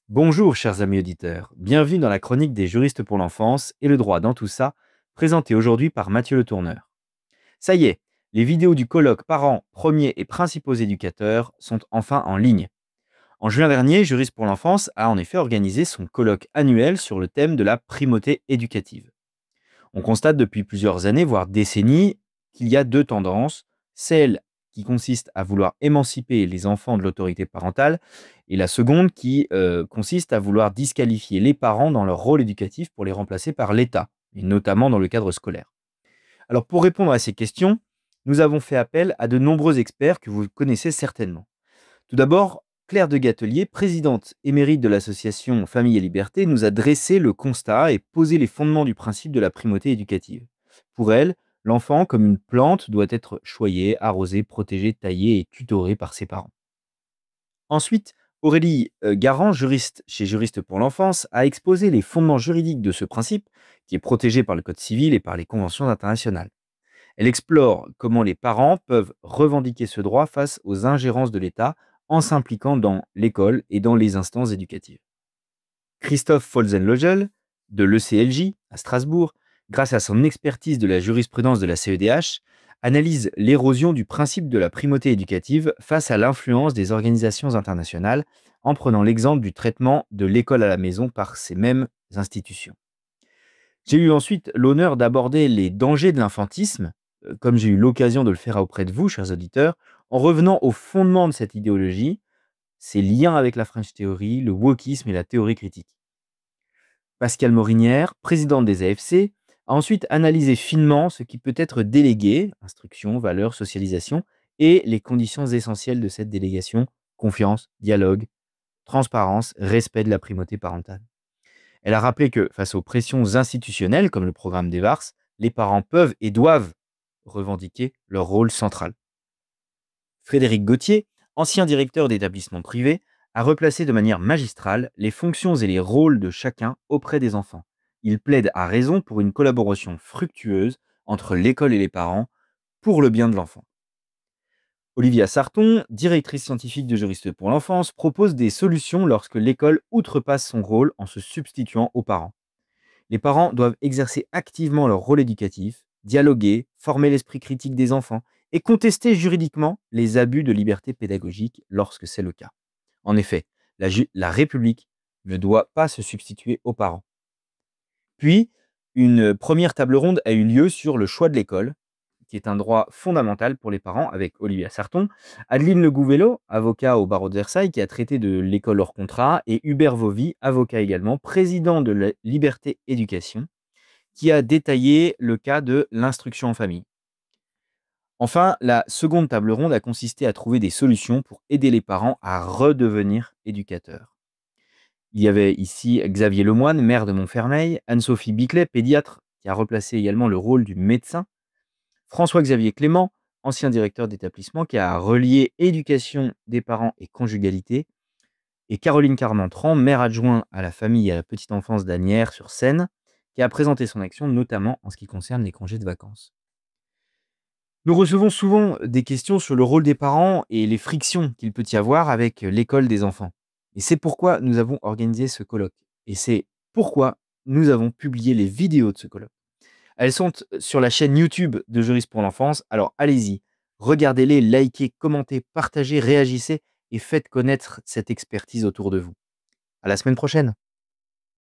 Bonjour chers amis auditeurs, bienvenue dans la chronique des juristes pour l'enfance et le droit dans tout ça, présentée aujourd'hui par Mathieu Le Tourneur. Ça y est, les vidéos du colloque parents, premiers et principaux éducateurs sont enfin en ligne. En juin dernier, Juristes pour l'enfance a en effet organisé son colloque annuel sur le thème de la primauté éducative. On constate depuis plusieurs années, voire décennies, qu'il y a deux tendances, celle qui consiste à vouloir émanciper les enfants de l'autorité parentale, et la seconde qui consiste à vouloir disqualifier les parents dans leur rôle éducatif pour les remplacer par l'État, et notamment dans le cadre scolaire. Alors pour répondre à ces questions, nous avons fait appel à de nombreux experts que vous connaissez certainement. Tout d'abord, Claire de Gatelier, présidente émérite de l'association Famille et Liberté, nous a dressé le constat et posé les fondements du principe de la primauté éducative. Pour elle, l'enfant, comme une plante, doit être choyé, arrosé, protégé, taillé et tutoré par ses parents. Ensuite, Aurélie Garand, juriste chez Juristes pour l'enfance, a exposé les fondements juridiques de ce principe, qui est protégé par le Code civil et par les conventions internationales. Elle explore comment les parents peuvent revendiquer ce droit face aux ingérences de l'État en s'impliquant dans l'école et dans les instances éducatives. Christophe Folzenlogel, de l'ECLJ à Strasbourg, grâce à son expertise de la jurisprudence de la CEDH, analyse l'érosion du principe de la primauté éducative face à l'influence des organisations internationales en prenant l'exemple du traitement de l'école à la maison par ces mêmes institutions. J'ai eu ensuite l'honneur d'aborder les dangers de l'infantisme, comme j'ai eu l'occasion de le faire auprès de vous, chers auditeurs, en revenant au fondement de cette idéologie, ses liens avec la French Theory, le wokisme et la théorie critique. Pascale Morinière, présidente des AFC, a ensuite analysé finement ce qui peut être délégué, instruction, valeurs, socialisation, et les conditions essentielles de cette délégation, confiance, dialogue, transparence, respect de la primauté parentale. Elle a rappelé que, face aux pressions institutionnelles, comme le programme d'Evars, les parents peuvent et doivent revendiquer leur rôle central. Frédéric Gauthier, ancien directeur d'établissement privé, a replacé de manière magistrale les fonctions et les rôles de chacun auprès des enfants. Il plaide à raison pour une collaboration fructueuse entre l'école et les parents pour le bien de l'enfant. Olivia Sarton, directrice scientifique de Juristes pour l'enfance, propose des solutions lorsque l'école outrepasse son rôle en se substituant aux parents. Les parents doivent exercer activement leur rôle éducatif, dialoguer, former l'esprit critique des enfants et contester juridiquement les abus de liberté pédagogique lorsque c'est le cas. En effet, la République ne doit pas se substituer aux parents. Puis, une première table ronde a eu lieu sur le choix de l'école, qui est un droit fondamental pour les parents, avec Olivia Sarton, Adeline Le Gouvello, avocat au barreau de Versailles, qui a traité de l'école hors contrat, et Hubert Vauvy, avocat également, président de la Liberté Éducation, qui a détaillé le cas de l'instruction en famille. Enfin, la seconde table ronde a consisté à trouver des solutions pour aider les parents à redevenir éducateurs. Il y avait ici Xavier Lemoine, maire de Montfermeil, Anne-Sophie Biclet, pédiatre, qui a replacé également le rôle du médecin, François-Xavier Clément, ancien directeur d'établissement, qui a relié éducation des parents et conjugalité, et Caroline Carmentran, maire adjoint à la famille et à la petite enfance d'Asnières-sur-Seine, qui a présenté son action notamment en ce qui concerne les congés de vacances. Nous recevons souvent des questions sur le rôle des parents et les frictions qu'il peut y avoir avec l'école des enfants. Et c'est pourquoi nous avons organisé ce colloque. Et c'est pourquoi nous avons publié les vidéos de ce colloque. Elles sont sur la chaîne YouTube de Juristes pour l'enfance, alors allez-y, regardez-les, likez, commentez, partagez, réagissez et faites connaître cette expertise autour de vous. À la semaine prochaine.